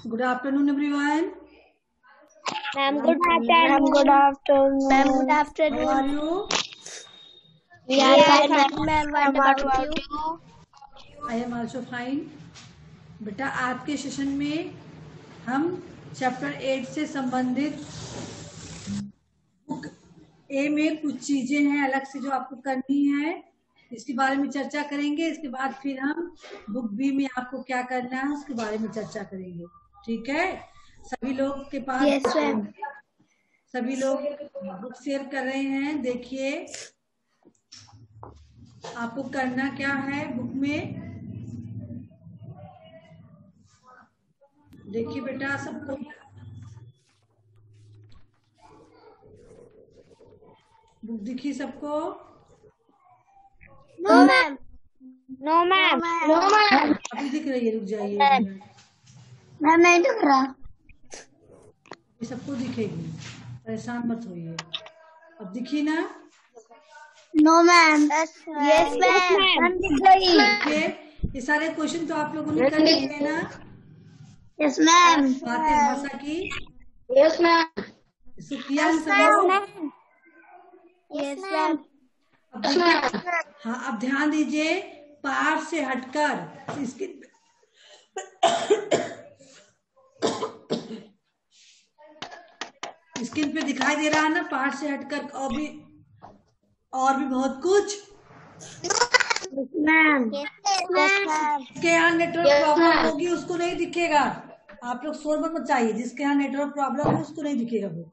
Good afternoon, everyone. Ma'am, good afternoon. Good afternoon. Ma'am, good How afternoon. are you? We are fine, ma'am. What about you? I am also fine. बेटा आज के session में हम chapter 8 से संबंधित book ए में कुछ चीजें हैं अलग से जो आपको करनी है, इसके बारे में चर्चा करेंगे। इसके बाद फिर हम बुक बी में आपको क्या करना है उसके बारे में चर्चा करेंगे। ठीक है, सभी लोग के पास Yes, ma'am. सभी लोग बुक शेयर कर रहे हैं। देखिए आपको करना क्या है बुक में। देखिए बेटा सबको बुक दिखी सबको? No, ma'am. No, ma'am. No, ma'am. अभी दिख रही है, रुक जाइए। मैम नहीं दिख रहा। ये सबको दिखेगी, परेशान मत होइए। अब दिखी ना? No, ma'am. Yes, ma'am. Ma'am दिख रही। देखिए ये सारे क्वेश्चन तो आप लोगों ने कर लिए ना? Yes, ma'am. मातृभाषा की Yes, ma'am. इसको किया ना सब लोग? Yes, ma'am. हाँ अब ध्यान दीजिए, पाठ से हटकर इसके स्क्रीन पे दिखाई दे रहा है ना, पाठ से हटकर और भी बहुत कुछ। Ma'am. Yes, ma'am. जिसके यहाँ नेटवर्क प्रॉब्लम होगी उसको नहीं दिखेगा। आप लोग शोर मत मचाइए, जिसके यहाँ नेटवर्क प्रॉब्लम है उसको नहीं दिखेगा। वो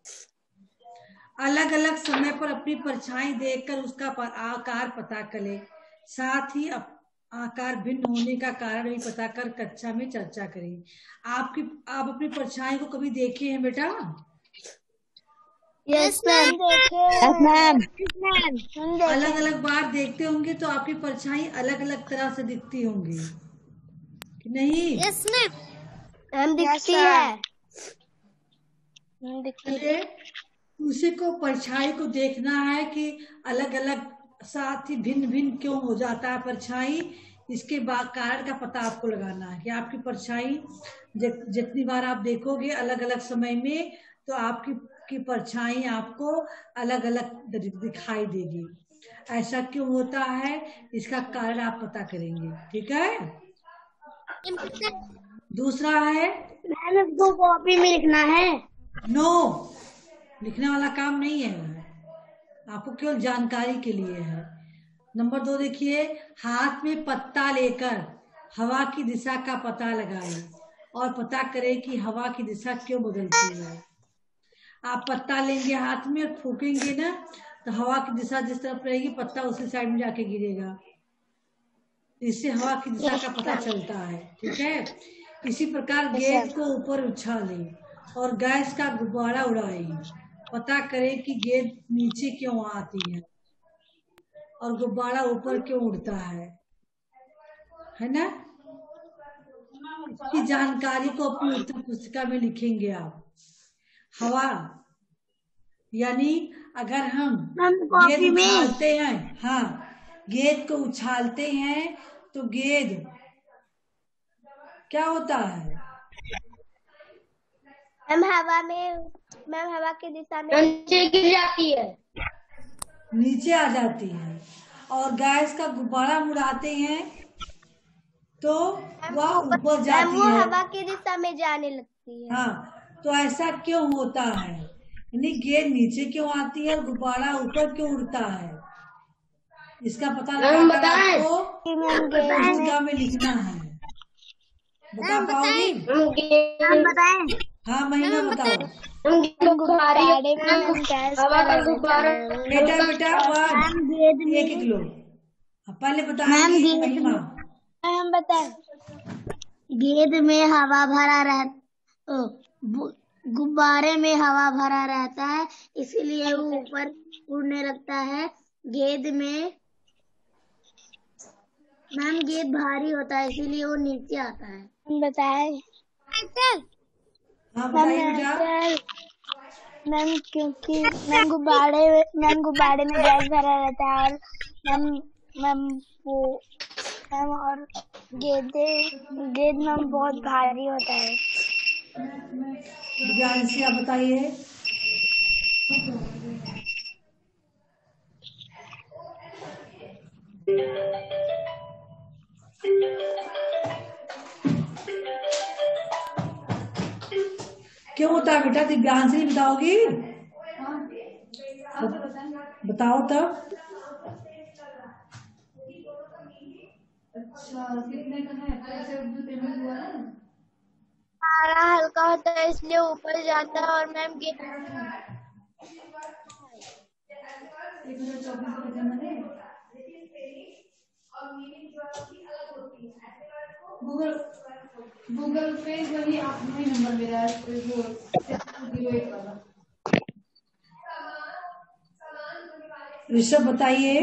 अलग अलग समय पर अपनी परछाई देखकर उसका आकार पता करें, साथ ही आकार भिन्न होने का कारण भी पता कर कक्षा में चर्चा करें। आप अपनी परछाई को कभी देखे हैं बेटा? Yes, ma'am. Yes, ma'am. अलग अलग बार देखते होंगे तो आपकी परछाई अलग अलग तरह से दिखती होंगी कि नहीं? Yes, ma'am. मैम दिखती है। चलिए उसी को परछाई को देखना है कि अलग अलग साथ ही भिन्न भिन्न क्यों हो जाता है परछाई, इसके बाद कारण का पता आपको लगाना है कि आपकी परछाई जितनी बार आप देखोगे अलग अलग समय में तो आपकी परछाई आपको अलग अलग दिखाई देगी। ऐसा क्यों होता है इसका कारण आप पता करेंगे। ठीक है, दूसरा है मैम इसको कॉपी में लिखना है। नो, लिखने वाला काम नहीं है, आपको केवल जानकारी के लिए है। नंबर 2 देखिए, हाथ में पत्ता लेकर हवा की दिशा का पता लगाएं और पता करें कि हवा की दिशा क्यों बदलती है। आप पत्ता लेंगे हाथ में और फूकेंगे ना तो हवा की दिशा जिस तरफ रहेगी पत्ता उसी साइड में जाके गिरेगा, इससे हवा की दिशा का पता चलता है। ठीक है, इसी प्रकार गेंद को ऊपर उछालें और गैस का गुब्बारा उड़ाएं, पता करें कि गेंद नीचे क्यों आती है और गुब्बारा ऊपर क्यों उड़ता है ना? इसकी जानकारी को अपनी उत्तर पुस्तिका में लिखेंगे आप। हवा यानी अगर हम गेंद उछालते हैं, हाँ गेंद को उछालते हैं तो गेंद क्या होता है? मैम हवा की दिशा में नीचे गिर जाती है, नीचे आ जाती है। और गैस का गुब्बारा उड़ाते हैं तो वह ऊपर जाती है, हवा की दिशा में जाने लगती है। हाँ, तो ऐसा क्यों होता है? यानी गेंद नीचे क्यों आती है और गुब्बारा ऊपर क्यों उड़ता है, इसका पता लगाकर आपको पुस्तिका में लिखना है। बता पाओगी? हाँ महीना बताओ। बेटा एक एक लो, पहले बताएंगे महिमा। हम बताएं। गेंद में हवा भरा रहता, गुब्बारे में हवा भरा रहता है इसलिए वो ऊपर उड़ने लगता है। गेंद में मैम गेंद भारी होता है इसीलिए वो नीचे आता है। हम बताएं। हाँ बताइए बेटा। मैम क्योंकि मैम गुब्बारे में गैस भरा रहता है और गेंद में बहुत भारी होता है। विज्ञान से आप बताइए। क्यों होता है बेटा? दिव्यांश नहीं बताओगी? बताओ तब। अच्छा, कितने का है? पैसे जो पेमेंट हुआ है पारा हल्का होता है इसलिए ऊपर जाता है। और मैम गेंद 1024 गूगल गूगल पे वही आपने नंबर मेरा है, वो 08 वाला। ऋषभ बताइए।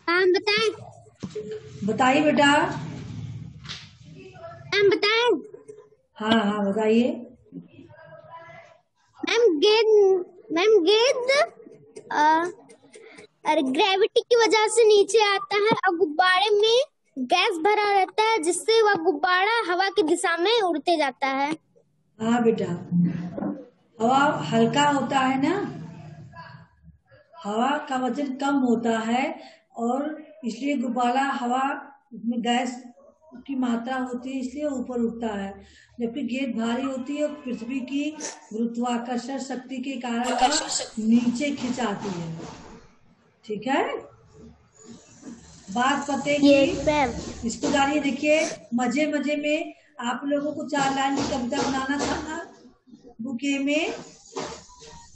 मैम बताएं। बताइए बेटा। मैम बताएं। हाँ हाँ बताइए। मैम गेंद और ग्रेविटी की वजह से नीचे आता है और गुब्बारे में गैस भरा रहता है जिससे वह गुब्बारा हवा की दिशा में उड़ते जाता है। हाँ बेटा, हवा हल्का होता है ना, हवा का वजन कम होता है और इसलिए गुब्बारा हवा में गैस की मात्रा होती है इसलिए ऊपर उठता है, जबकि गेंद भारी होती है और पृथ्वी की गुरुत्वाकर्षण शक्ति के कारण वह नीचे खिंचाती है। ठीक है, बात पते की। इसको जानिए। देखिए, मजे मजे में आप लोगों को 4 लाइन की कविता बनाना था ना बुके में।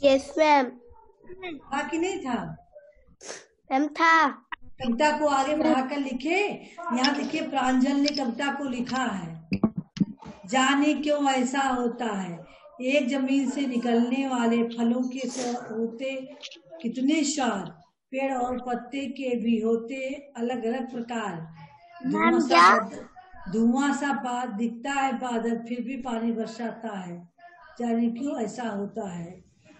Yes ma'am. था कि नहीं था? मैम था। कविता को आगे बढ़ाकर लिखे। यहाँ देखिए, प्रांजल ने कविता को लिखा है। जाने क्यों ऐसा होता है, एक जमीन से निकलने वाले फलों के होते कितने स्वाद, पेड़ और पत्ते के भी होते अलग अलग प्रकार। धुआं सा बात दिखता है बादल, फिर भी पानी बरसाता है। जाने क्यों ऐसा होता है,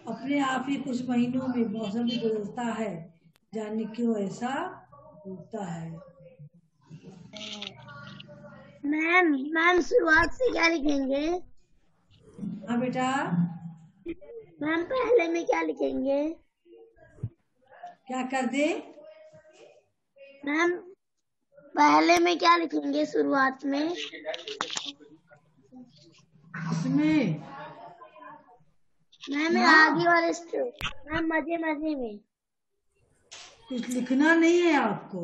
अपने आप ही कुछ महीनों में मौसम भी बदलता है। जाने क्यों ऐसा होता है। मैम शुरुआत से क्या लिखेंगे? हाँ बेटा। मैम पहले में क्या लिखेंगे? क्या कर दे? मैम पहले में क्या लिखेंगे शुरुआत में? इसमें मैम आगे वाले मैम मजे मजे में कुछ लिखना नहीं है आपको।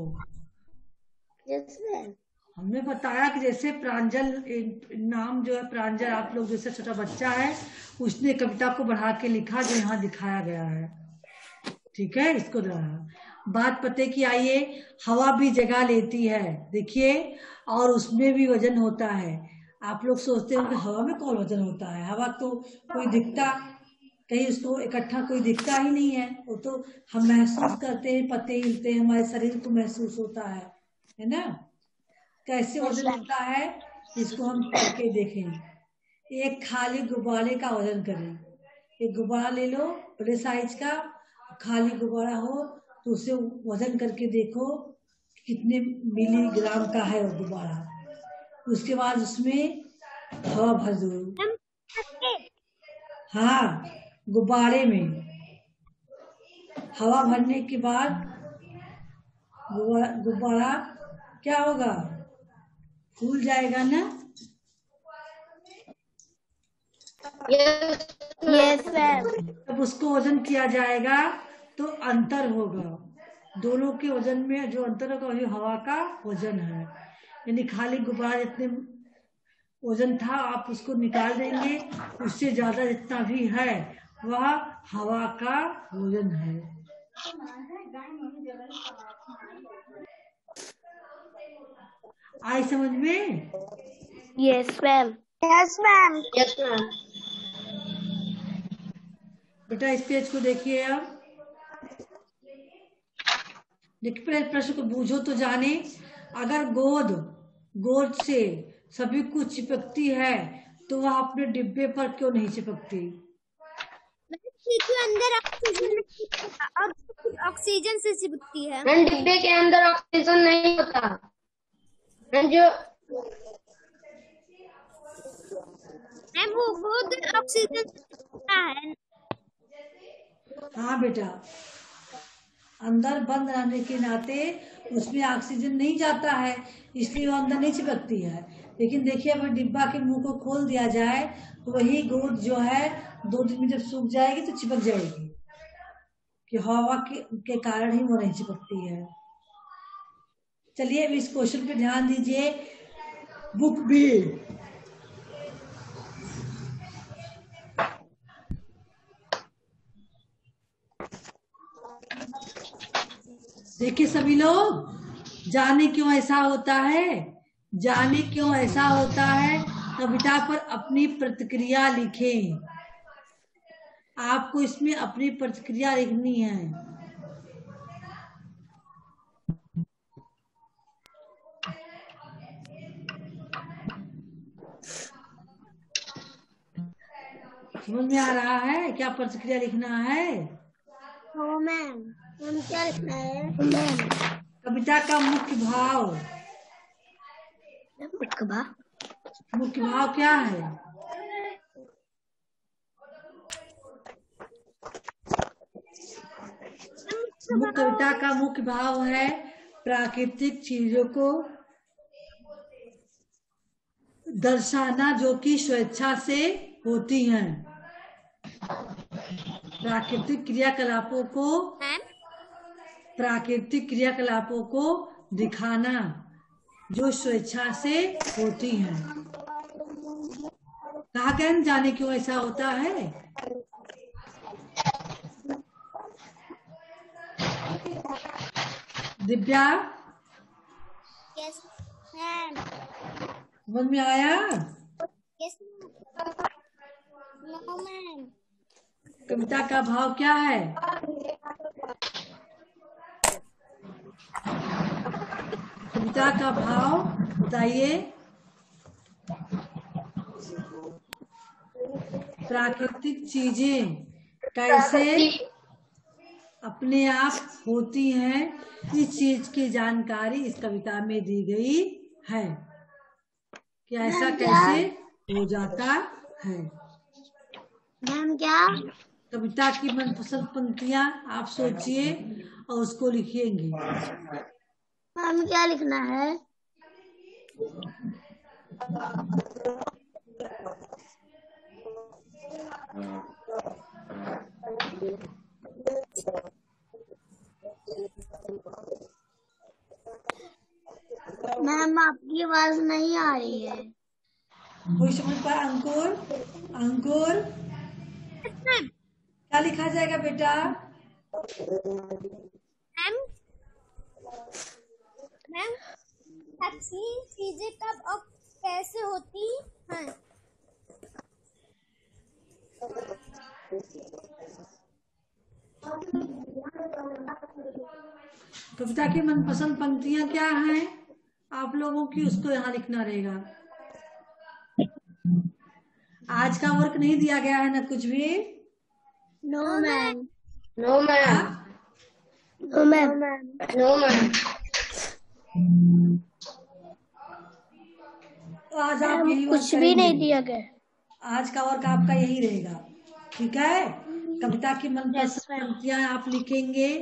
Yes ma'am. हमने बताया कि जैसे प्रांजल नाम जो है प्रांजल, आप लोग जैसे छोटा बच्चा है उसने कविता को बढ़ा के लिखा जो यहाँ दिखाया गया है। ठीक है, इसको दोहरा। बात पते की आइए। हवा भी जगह लेती है, देखिए, और उसमें भी वजन होता है। आप लोग सोचते हो कि हवा में कौन वजन होता है, हवा तो कोई दिखता कहीं उसको इकट्ठा कोई दिखता ही नहीं है, वो तो हम महसूस करते हैं, पत्ते हिलते हैं, हमारे शरीर को महसूस होता है ना। कैसे वजन होता है इसको हम करके देखें। एक खाली गुब्बारे का वजन करें। एक गुब्बारा ले लो बड़े साइज का, खाली गुब्बारा हो तो उसे वजन करके देखो कितने मिलीग्राम का है वो गुब्बारा। उसके बाद उसमें हवा भर दो। हाँ, गुब्बारे में हवा भरने के बाद गुब्बारा क्या होगा, फूल जाएगा ना। Yes ma'am. जब उसको वजन किया जाएगा तो अंतर होगा, दोनों के वजन में जो अंतर होगा वही हवा का वजन है। यानी खाली गुब्बारा जितने वजन था आप उसको निकाल देंगे, उससे ज्यादा जितना भी है वह हवा का वजन है। आई समझ में? Yes ma'am. Yes ma'am. Yes ma'am. बेटा इस पेज को देखिए। अब देखिए, प्रश्न को बूझो तो जाने। अगर गोद से सभी कुछ चिपकती है तो वह अपने डिब्बे पर क्यों नहीं चिपकती? अंदर ऑक्सीजन से चिपकती है। डिब्बे के अंदर ऑक्सीजन नहीं होता। जो मैम वो खुद ऑक्सीजन है। हाँ बेटा, अंदर बंद रहने के नाते उसमें ऑक्सीजन नहीं जाता है, इसलिए वो अंदर नहीं चिपकती है। लेकिन देखिए अगर डिब्बा के मुंह को खोल दिया जाए तो वही गोंद जो है 2 दिन में जब सूख जाएगी तो चिपक जाएगी, कि हवा के कारण ही वो नहीं चिपकती है। चलिए अब इस क्वेश्चन पे ध्यान दीजिए। बुक बी, देखिए सभी लोग, जाने क्यों ऐसा होता है, जाने क्यों ऐसा होता है, कविता पर अपनी प्रतिक्रिया लिखें। आपको इसमें अपनी प्रतिक्रिया लिखनी है। समझ में आ रहा है क्या प्रतिक्रिया लिखना है? हाँ मैम। मैम क्या लिखना है मैम? कविता का मुख्य भाव, मुख्य भाव क्या है? कविता का मुख्य भाव है प्राकृतिक चीजों को दर्शाना जो कि स्वेच्छा से होती हैं। प्राकृतिक क्रियाकलापों को दिखाना जो स्वेच्छा से होती हैं। कहा गया जाने क्यों ऐसा होता है? दिव्या, समझ में आया? कविता का भाव क्या है? कविता का भाव बताइए। प्राकृतिक चीजें कैसे अपने आप होती हैं, इस चीज की जानकारी इस कविता में दी गई है कि ऐसा कैसे हो जाता है। मैम क्या? कविता की मनपसंद पंक्तियां आप सोचिए और उसको लिखेंगे। मैम क्या लिखना है? मैम आपकी आवाज नहीं आ रही है। कोई समझ पाया? अंकुर, अंकुर क्या लिखा जाएगा बेटा? मैम अच्छी चीजें कब और कैसे होती हैं? कविता की मनपसंद पंक्तियां क्या हैं आप लोगों की, उसको यहाँ लिखना रहेगा। आज का वर्क नहीं दिया गया है ना कुछ भी? No ma'am. No ma'am. No ma'am. No ma'am. तो आज आप यही कुछ भी नहीं दिया गया। आज का वर्क आपका यही रहेगा, ठीक है? कविता की मनपसंद पंक्तियां आप लिखेंगे।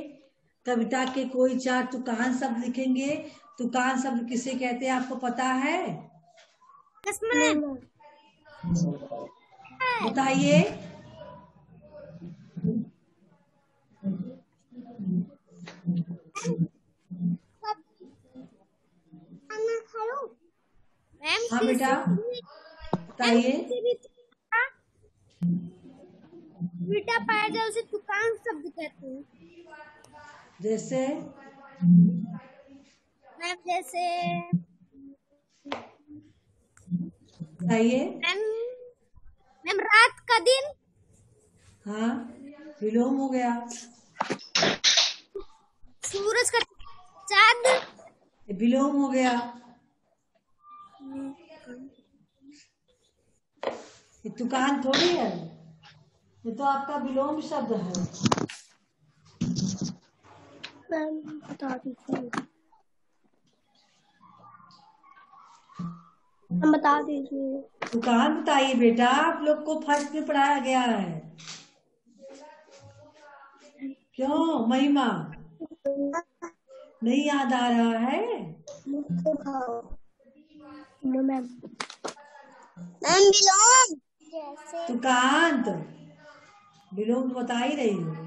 कविता के कोई 4 तुकान शब्द लिखेंगे। तुकान शब्द किसे कहते हैं आपको पता है? बताइए। हाँ बेटा बताइए। बेटा पाया जाए उसे तुकान शब्द कहते हैं। जैसे मैम जैसे बताइए। मैम रात का दिन। हाँ विलोम हो गया। सूरज का चांद विलोम हो गया। ये तुकान थोड़ी है, ये तो आपका विलोम शब्द है। बता दीजिए। हम बता दीजिए। दुकान बताइए बेटा, आप लोग को फर्स्ट में पढ़ाया गया है। क्यों महिमा, नहीं याद आ रहा है? मैम दुकान तो बिलोंग बता ही रही हो।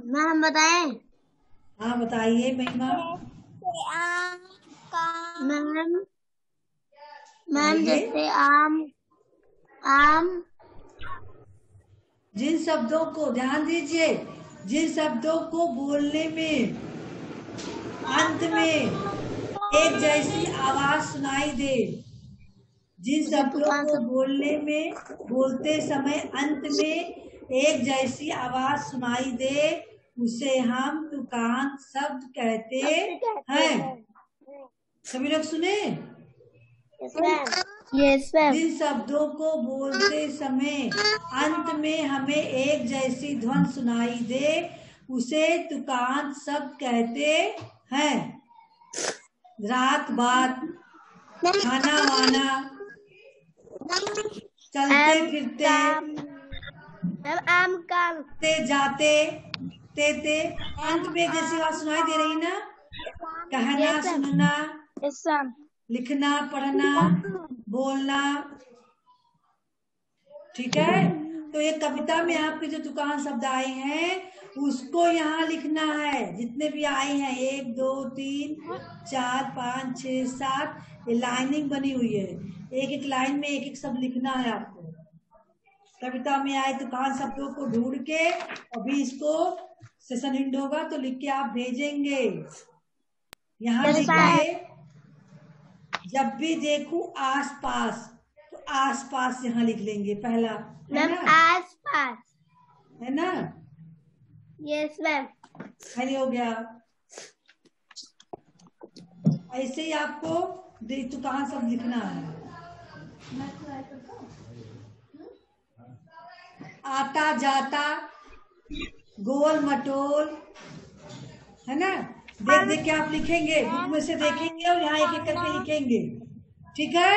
मैम बताएं। हाँ बताइए महिमा। मैम मैम बताइए। जैसे आम आम जिन शब्दों को ध्यान दीजिए, जिन शब्दों को बोलने में अंत में एक जैसी आवाज सुनाई दे, जिन मुझे शब्दों दुकान को सब बोलते समय अंत में एक जैसी आवाज सुनाई दे, उसे हम तुकांत शब्द कहते हैं। सभी लोग सुने? Yes ma'am. जिन शब्दों को बोलते समय अंत में हमें एक जैसी ध्वनि सुनाई दे, उसे तुकांत शब्द कहते हैं। रात बात, खाना वाना, चलते फिरते, आम काम जाते ते अंत में एक जैसी बात सुनाई दे रही ना? कहना, सुनना, लिखना, पढ़ना, बोलना। ठीक है, तो ये कविता में आपके जो दुकान शब्द आए हैं उसको यहाँ लिखना है। जितने भी आए हैं 1 2 3 4 5 6 7, ये लाइनिंग बनी हुई है। एक एक लाइन में एक एक शब्द लिखना है आपको। कविता में आए दुकान शब्दों को ढूंढ के अभी इसको सेशन एंड होगा तो लिख के आप भेजेंगे। यहाँ लिखिए, जब भी देखूं आस पास, तो आस पास यहाँ लिख लेंगे पहला, है ना? आस पास, है ना? Yes ma'am. खाली हो गया। ऐसे ही आपको दुकान सब लिखना है। आता जाता, गोल मटोल, है ना? देख देख के आप लिखेंगे, बुक में से देखेंगे और यहाँ एक एक करके लिखेंगे। ठीक है,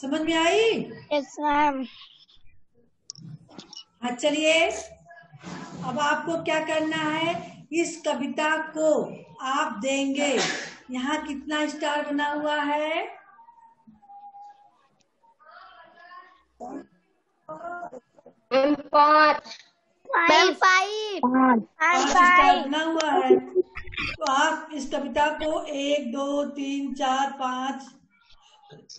समझ में आई? Yes ma'am. हाँ चलिए, अब आपको क्या करना है, इस कविता को आप देंगे। यहाँ कितना स्टार बना हुआ है? 5 स्टार बना हुआ है। तो आप इस कविता को 1 2 3 4 5,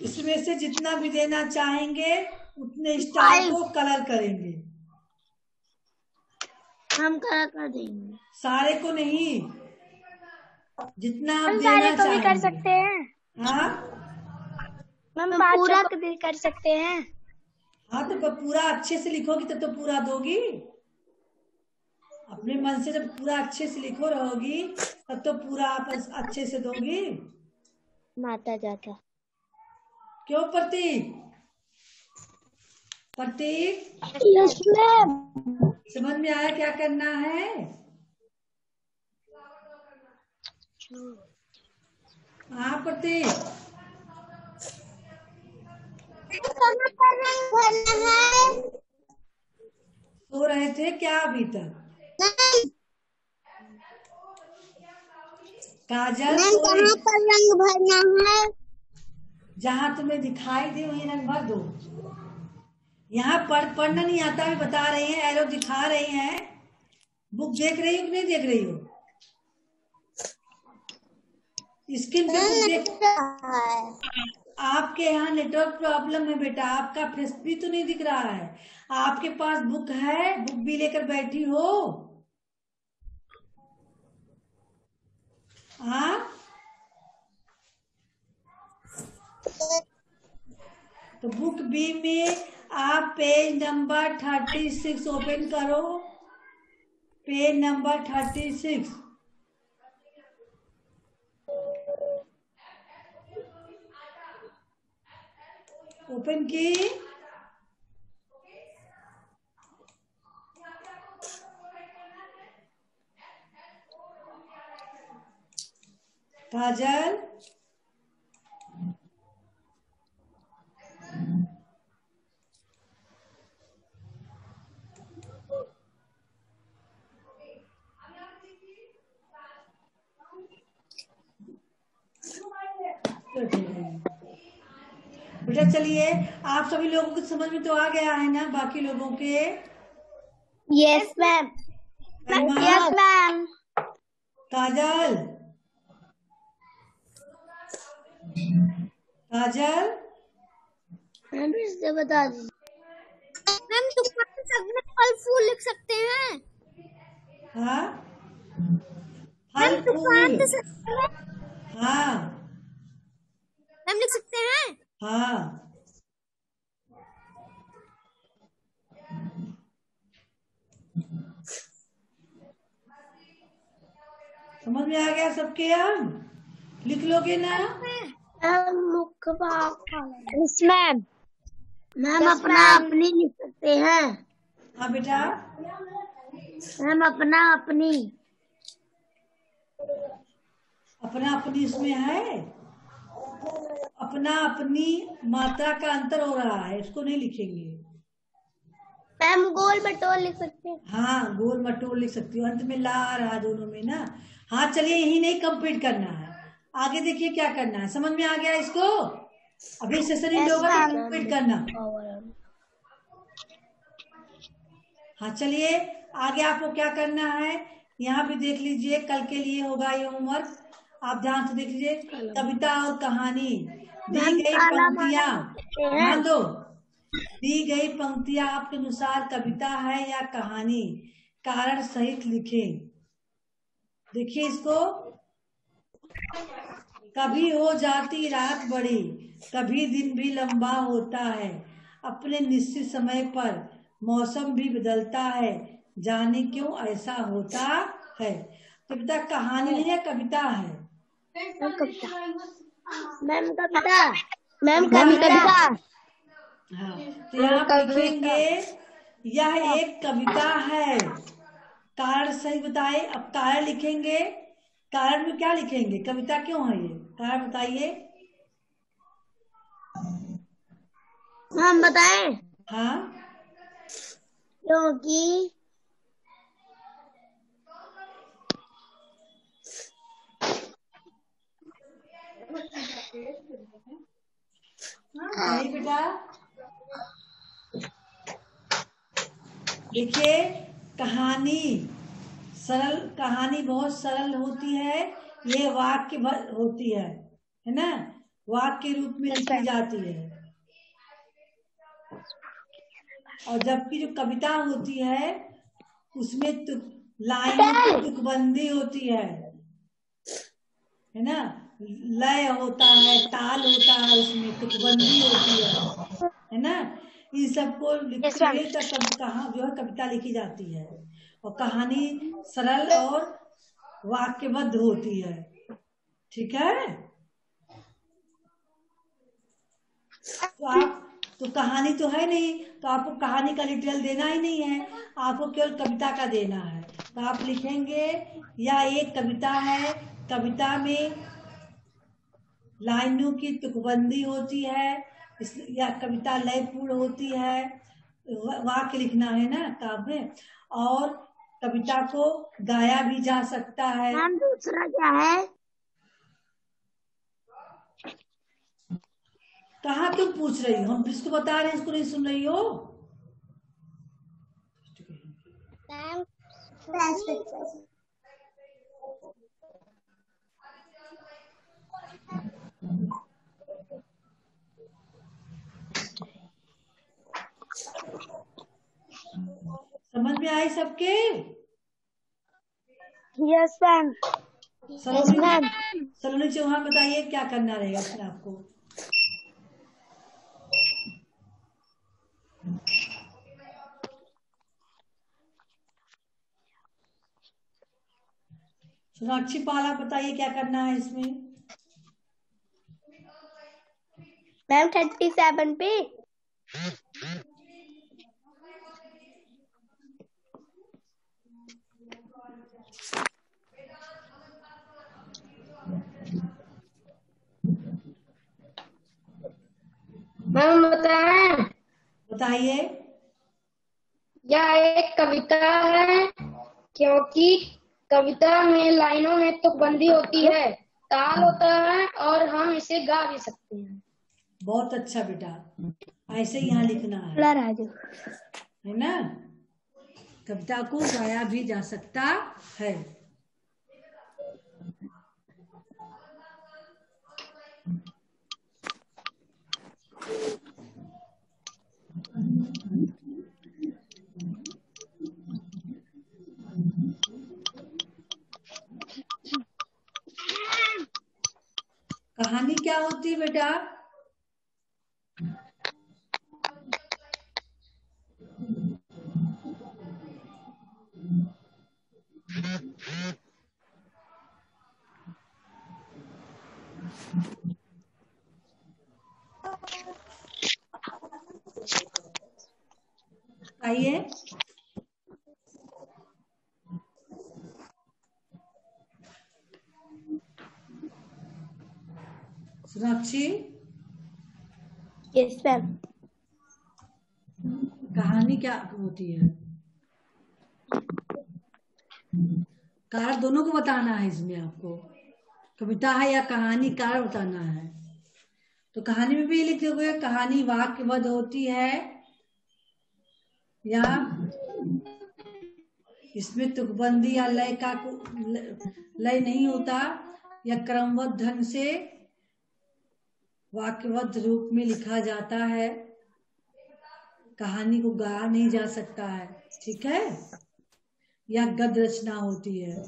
इसमें से जितना भी देना चाहेंगे उतने स्टार को कलर करेंगे। हम कलर कर देंगे। सारे को नहीं, जितना आप देना चाहेंगे। भी कर सकते हैं। हाँ, हम पूरा कर सकते हैं। हाँ तो पूरा अच्छे से लिखोगी तो पूरा दोगी। अपने मन से जब पूरा अच्छे से लिखो रहोगी तब तो पूरा आप अच्छे से दोगी। माता जाता क्यों प्रतीक? प्रतीक, यस मैम। समझ में आया क्या करना है? हाँ प्रतीक, सो रहे थे क्या अभी तक? काजल, कहाँ पर रंग भरना है? जहाँ तुम्हें दिखाई दे वही रंग भर दो। यहाँ पढ़ना नहीं आता भी बता रहे हैं, एरो दिखा रहे हैं। बुक देख रही हो कि नहीं देख रही हो? स्क्रीन पे बुक देख। आपके यहाँ नेटवर्क प्रॉब्लम है बेटा, आपका फेस भी तो नहीं दिख रहा है। आपके पास बुक है, बुक भी लेकर बैठी हो? हाँ, तो बुक बी में आप पेज नंबर 36 ओपन करो। पेज नंबर 36 ओपन की। काजल, बेटा चलिए, आप सभी लोगों को समझ में तो आ गया है ना, बाकी लोगों के? Yes ma'am. Karima, yes ma'am. Kajal, Kajal, ma'am फिर से बता दीजिए। मैम तूफान सभी फल फूल लिख सकते हैं। हाँ, मैम फल तूफान फूल, तो सभी में हाँ मैम लिख सकते हैं। हाँ, समझ में आ गया सबके? अब लिख लोगे ना? मुख्य यस मैम। मैम अपना अपनी लिख सकते हैं। हाँ बेटा, मैम अपना अपनी। अपना अपनी इसमें है, अपना अपनी मात्रा का अंतर हो रहा है, इसको नहीं लिखेंगे। मैम गोल मटोल लिख सकते हैं। हाँ, गोल मटोल लिख सकती हो, अंत में ला आ रहा दोनों में ना। हाँ चलिए, यही नहीं कंप्लीट करना है, आगे देखिए क्या करना है। समझ में आ गया इसको? अभी सेशन ही होगा तो कंप्लीट करना। हाँ चलिए, आगे आपको क्या करना है, यहाँ भी देख लीजिए, कल के लिए होगा ये होमवर्क, आप ध्यान से देख लीजिए। कविता और कहानी, दी गई पंक्तियां, ध्यान दो, दी गई पंक्तियां आपके अनुसार कविता है या कहानी, कारण सहित लिखें। देखिए इसको, कभी हो जाती रात बड़ी, कभी दिन भी लंबा होता है, अपने निश्चित समय पर मौसम भी बदलता है, जाने क्यों ऐसा होता है। तो बेटा कहानी है या कविता है? मैम कविता। मैम कविता। हाँ, तो यहाँ आप लिखेंगे यह एक कविता है, कारण सही बताए। अब कारण लिखेंगे, कारण में क्या लिखेंगे, कविता क्यों है ये, कारण बताइए। हम बताएं? हाँ, क्योंकि बताइए बेटा। देखिए, कहानी सरल, कहानी बहुत सरल होती है, ये वाक्य होती है ना, वाक्य के रूप में लिखी जाती है। और जबकि जो कविता होती है उसमें लाइनों की तुकबंदी होती है ना, लय होता है, ताल होता है, उसमें तुकबंदी होती है ना। इन सबको लिखते हुए तब कहाँ जो है कविता लिखी जाती है, और कहानी सरल और वाक्यबद्ध होती है। ठीक है, तो आप तो कहानी तो है नहीं, तो आपको कहानी का डिटेल देना ही नहीं है, आपको केवल कविता का देना है। तो आप लिखेंगे यह एक कविता है, कविता में लाइनों की तुकबंदी होती है, या कविता लयपूर्ण होती है, वाक्य लिखना है ना काव्य में, और कविता को गाया भी जा सकता है। मैम दूसरा क्या है? कहाँ तुम पूछ रही हो, हम जिसको बता रहे हैं इसको नहीं सुन रही हो? समझ में आई सबके? Yes ma'am. सलोनी चौहान बताइए क्या करना रहेगा इसमें आपको? सोनाक्षी पाला बताइए क्या करना है इसमें? मैम 37 पे। मैम बताएं, बताइए। यह एक कविता है, क्योंकि कविता में लाइनों में तुकबंदी होती है, ताल होता है और हम इसे गा भी सकते हैं। बहुत अच्छा बेटा, ऐसे यहाँ लिखना है ना। कविता को गाया भी जा सकता है। कहानी क्या होती है बेटा? आइए। Sonakshi, yes ma'am. कहानी क्या होती है? कार दोनों को बताना है इसमें आपको। कविता है या कहानी, कार बताना है। तो कहानी में भी लिख दोगे, कहानी वाक्यबद्ध होती है या इसमें तुकबंदी या लय का लय नहीं होता, या क्रमबद्ध ढंग से वाक्यबद्ध रूप में लिखा जाता है। कहानी को गाया नहीं जा सकता है, ठीक है, या गद्य रचना होती है।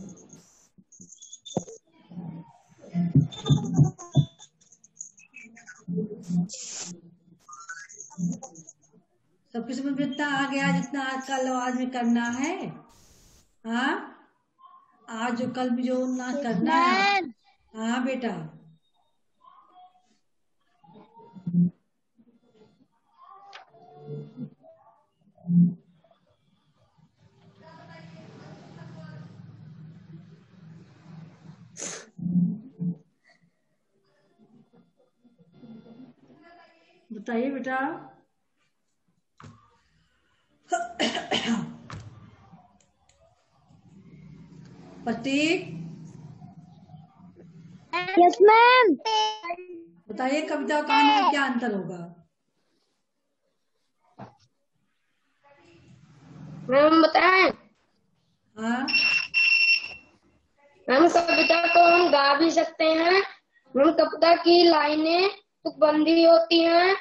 सबकी समझ में इतना आ गया जितना आज कल आज में करना है? हाँ, आज जो कल भी जो ना करना है। हाँ बेटा। बताइए बेटा। प्रतीक, यस मैम। बताइए कविता और कहानी में क्या अंतर होगा? मैम बताएं। हाँ, मैम कविता को हम गा भी सकते हैं। मैम कविता की लाइनें तुकबंदी होती हैं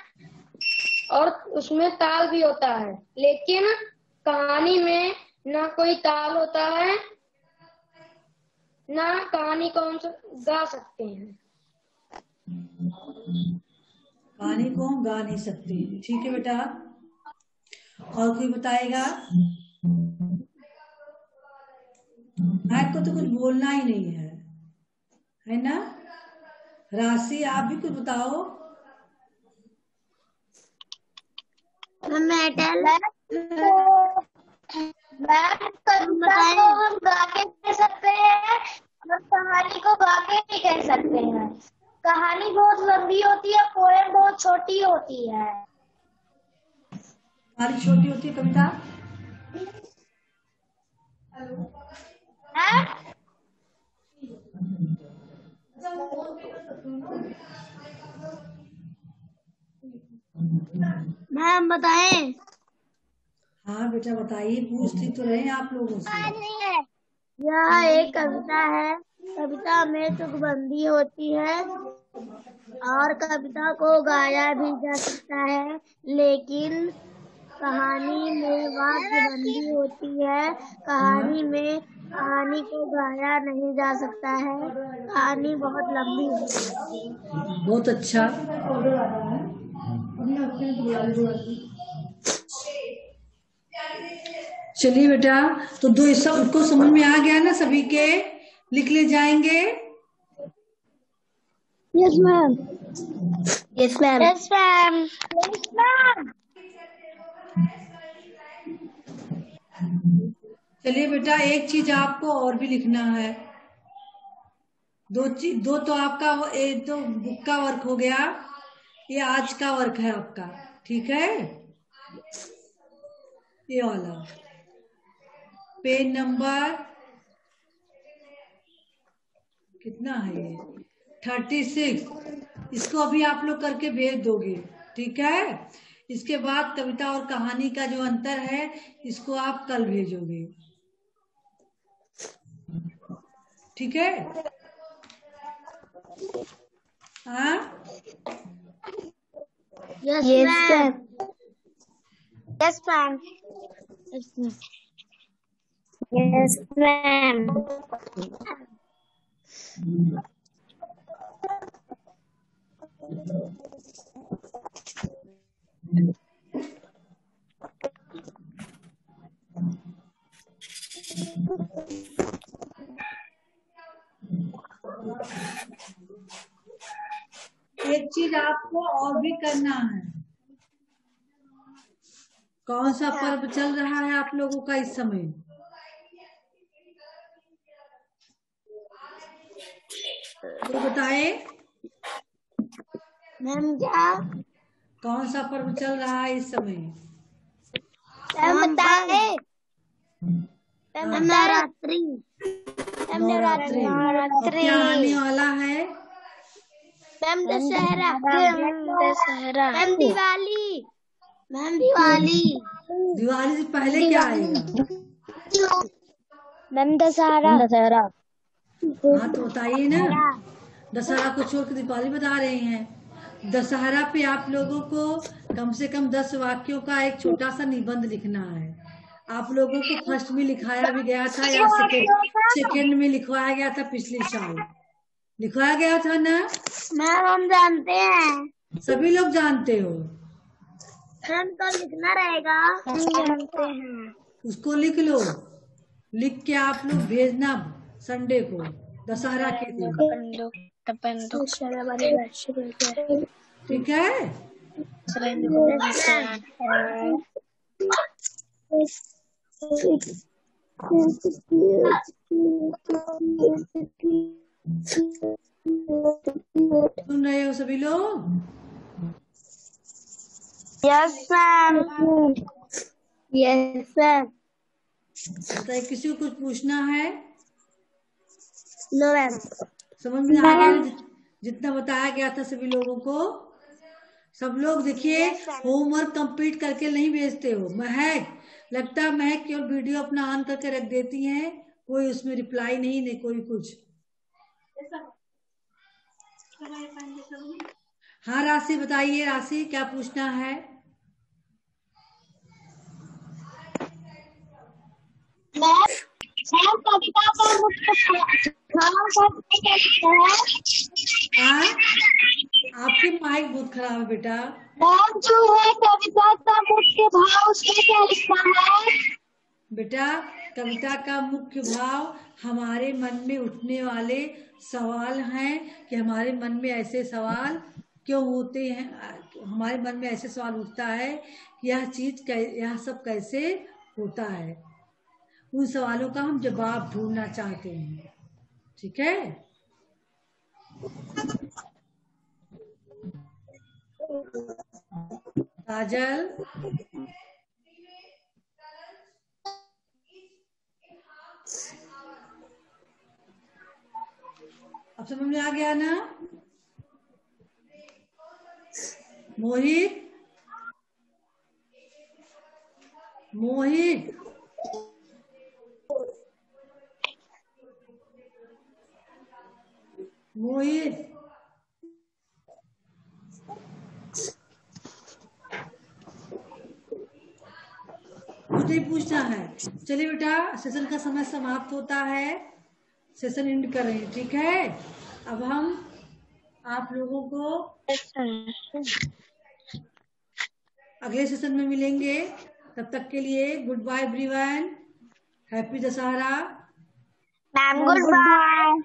और उसमें ताल भी होता है, लेकिन कहानी में ना कोई ताल होता है, ना कहानी को हम गा सकते हैं। कहानी को हम गा नहीं सकते, ठीक है बेटा। और कोई बताएगा? मैथ को तो कुछ बोलना ही नहीं है ना। राशि, आप भी कुछ बताओ। कविता को हम गा के कह सकते हैं और कहानी को गा के भी कह सकते हैं। कहानी बहुत लंबी होती है, पोएम बहुत छोटी होती है। कहानी छोटी होती है, कविता मैम बताएं। हाँ बेटा बताइए, पूछती तो रहे आप लोगों से। यह एक कविता है। कविता में तुकबंदी होती है और कविता को गाया भी जा सकता है, लेकिन कहानी में वाक्यबंदी होती है। कहानी में कहानी को गाया नहीं जा सकता है। कहानी बहुत लंबी होती है। बहुत अच्छा। चलिए बेटा, तो दो सबको समझ में आ गया ना सभी के? लिख ले जाएंगे। Yes ma'am. Yes ma'am. Yes ma'am. Yes ma'am. चलिए बेटा, एक चीज आपको और भी लिखना है। दो तो आपका एक तो बुक का वर्क हो गया, ये आज का वर्क है आपका, ठीक है। ये वाला पेज नंबर कितना है ये 36, इसको अभी आप लोग करके भेज दोगे, ठीक है। इसके बाद कविता और कहानी का जो अंतर है इसको आप कल भेजोगे, ठीक है। हाँ यस मैम। Yes ma'am. एक चीज आपको और भी करना है। कौन सा पर्व चल रहा है आप लोगों का इस समय? तो बताए मैम क्या? कौन सा पर्व चल रहा है इस समय? मैम बताए। नवरात्रि। नवरात्रि। और क्या आने वाला है? Ma'am Dussehra. Ma'am Diwali. Ma'am Diwali. Diwali से पहले क्या आएगा? मैम दशहरा। हाँ तो बताइए ना, दशहरा को छोड़ के दीपावली बता रहे हैं। दशहरा पे आप लोगों को कम से कम 10 वाक्यों का एक छोटा सा निबंध लिखना है। आप लोगों को फर्स्ट में लिखाया भी गया था या सेकेंड में लिखवाया गया था? पिछले साल लिखवाया गया था ना? मैम हम जानते हैं। सभी लोग जानते हो। मैम तो लिखना रहेगा। हम जानते हैं। उसको लिख लो, लिख के आप लोग भेजना संडे को, दशहरा के दिन, ठीक है। सुन रहे हो सभी लोग? Yes ma'am. Yes ma'am. बताइए, किसी को कुछ पूछना है? No ma'am. समझ में आ गया जितना बताया गया था सभी लोगों को? सब लोग देखिए होमवर्क कंप्लीट करके नहीं भेजते हो। महक, लगता है महक केवल वीडियो अपना ऑन करके रख देती हैं, कोई उसमें रिप्लाई नहीं कोई कुछ। हाँ राशि बताइए, राशि क्या पूछना है? मैम कविता का मुख्य हाँ, आपकी माइक बहुत खराब है बेटा। मैम जो है कविता का मुख्य भाव उसमें क्या लिखना है? बेटा कविता का मुख्य भाव हमारे मन में उठने वाले सवाल हैं कि हमारे मन में ऐसे सवाल क्यों होते हैं, हमारे मन में ऐसे सवाल उठता है, यह सब कैसे होता है। उन सवालों का हम जवाब ढूंढना चाहते हैं, ठीक है। काजल, अब समझ में आ गया ना? मोहित, मोहित, मोहित, कुछ नहीं पूछना है। चलिए बेटा, सेशन का समय समाप्त होता है, सेशन एंड कर रहे हैं, ठीक है। अब हम आप लोगों को अगले सेशन में मिलेंगे। तब तक के लिए good bye everyone, happy Dussehra. Ma'am good bye.